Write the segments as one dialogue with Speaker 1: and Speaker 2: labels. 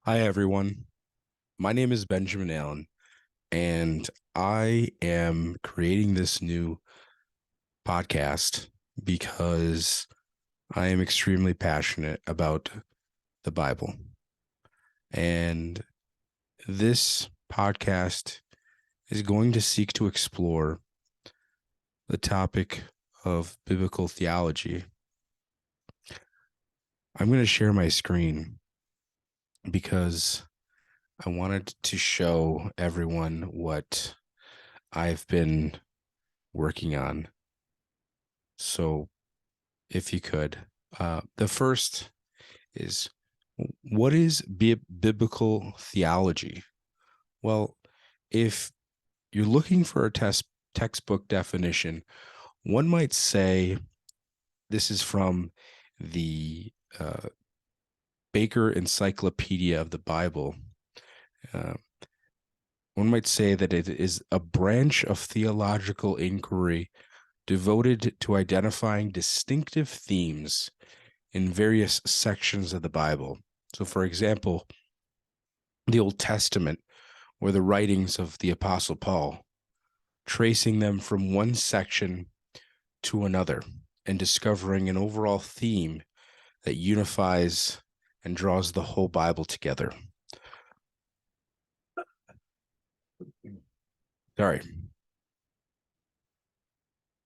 Speaker 1: Hi, everyone. My name is Benjamin Allen, and I am creating this new podcast because I am extremely passionate about the Bible. And this podcast is going to seek to explore the topic of biblical theology. I'm going to share my screen because I wanted to show everyone what I've been working on. So, if you could, the first is, what is biblical theology? Well, if you're looking for a textbook definition, one might say this is from the Baker Encyclopedia of the Bible. Uh, One might say that it is a branch of theological inquiry devoted to identifying distinctive themes in various sections of the Bible. So, for example, the Old Testament or the writings of the Apostle Paul, tracing them from one section to another and discovering an overall theme that unifies and draws the whole Bible together. Sorry.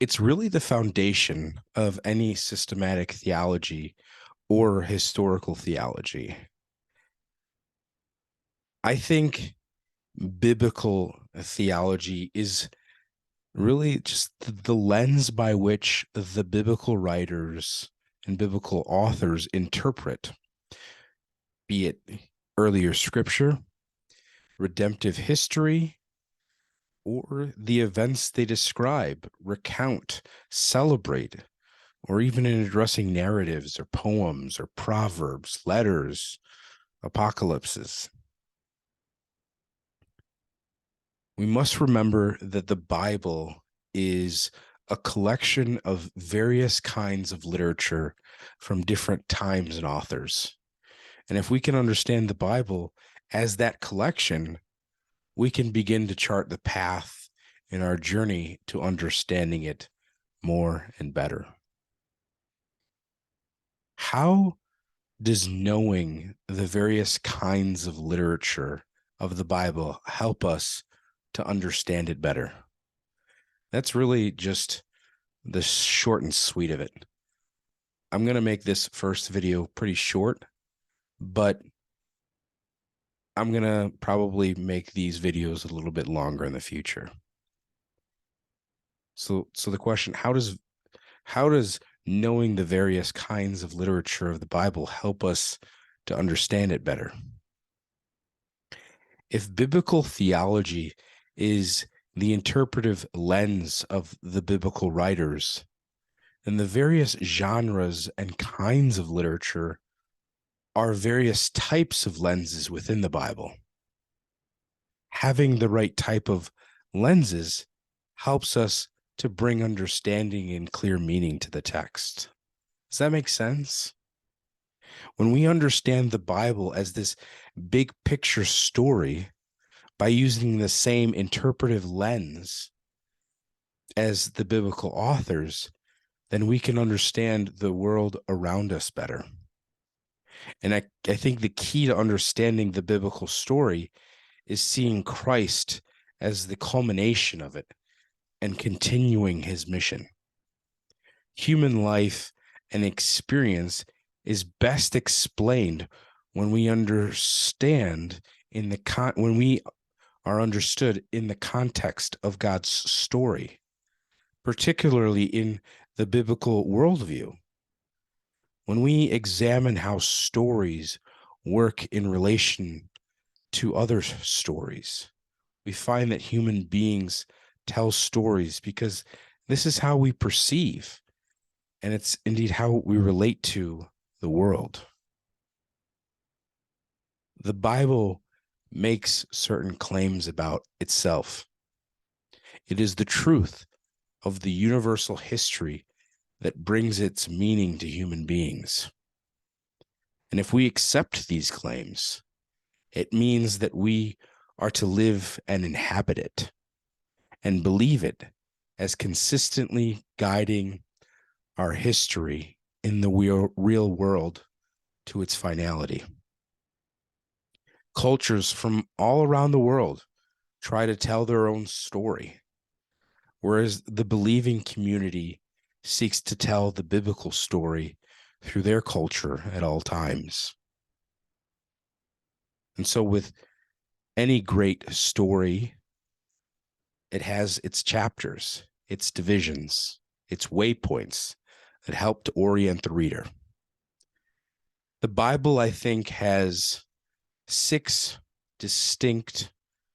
Speaker 1: It's really the foundation of any systematic theology or historical theology. I think biblical theology is really just the lens by which the biblical writers and biblical authors interpret, be it earlier scripture, redemptive history, or the events they describe, recount, celebrate, or even in addressing narratives or poems or proverbs, letters, apocalypses. We must remember that the Bible is a collection of various kinds of literature from different times and authors. And if we can understand the Bible as that collection, we can begin to chart the path in our journey to understanding it more and better. How does knowing the various kinds of literature of the Bible help us to understand it better? That's really just the short and sweet of it. I'm going to make this first video pretty short, but I'm going to probably make these videos a little bit longer in the future. So the question, how does knowing the various kinds of literature of the Bible help us to understand it better? If biblical theology is the interpretive lens of the biblical writers, then the various genres and kinds of literature are various types of lenses within the Bible. Having the right type of lenses helps us to bring understanding and clear meaning to the text. Does that make sense? When we understand the Bible as this big picture story by using the same interpretive lens as the biblical authors, then we can understand the world around us better. And I think the key to understanding the biblical story is seeing Christ as the culmination of it and continuing his mission. Human life and experience is best explained when we understand when we are understood in the context of God's story, particularly in the biblical worldview. When we examine how stories work in relation to other stories, we find that human beings tell stories because this is how we perceive, and it's indeed how we relate to the world. The Bible makes certain claims about itself. It is the truth of the universal history that brings its meaning to human beings. And if we accept these claims, It means that we are to live and inhabit it and believe it as consistently guiding our history in the real world to its finality. Cultures from all around the world try to tell their own story, whereas the believing community seeks to tell the biblical story through their culture at all times. And so, with any great story, it has its chapters, its divisions, its waypoints that help to orient the reader. The Bible, I think, has 6 distinct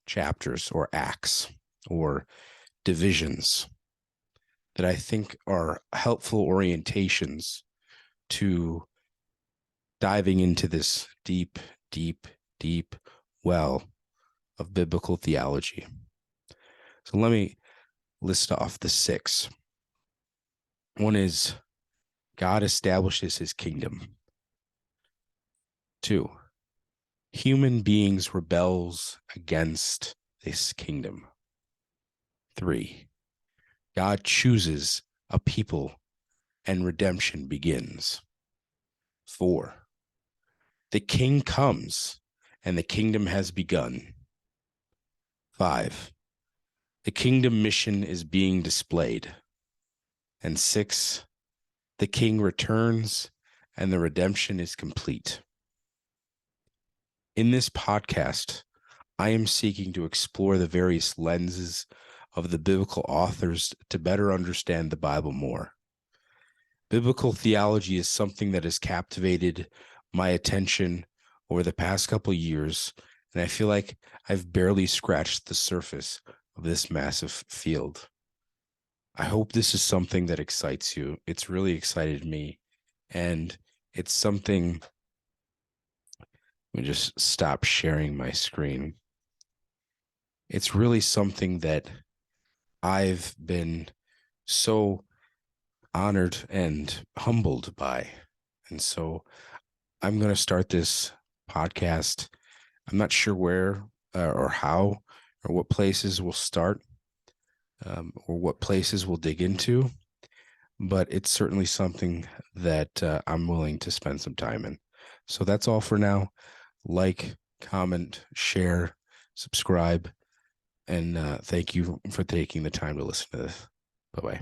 Speaker 1: chapters or acts or divisions that I think are helpful orientations to diving into this deep, deep, deep well of biblical theology. So let me list off the 6. One is God establishes his kingdom. 2, human beings rebels against this kingdom. 3, God chooses a people and redemption begins. 4, the king comes and the kingdom has begun. 5, the kingdom mission is being displayed. And 6, the king returns and the redemption is complete. In this podcast, I am seeking to explore the various lenses of the biblical authors to better understand the Bible more. Biblical theology is something that has captivated my attention over the past couple of years, and I feel like I've barely scratched the surface of this massive field. I hope this is something that excites you. It's really excited me, and it's something. Let me just stop sharing my screen. It's really something that I've been so honored and humbled by. And so I'm going to start this podcast. I'm not sure where or how or what places we'll start or what places we'll dig into, but it's certainly something that I'm willing to spend some time in. So that's all for now. Like, comment, share, subscribe, and thank you for taking the time to listen to this. Bye-bye.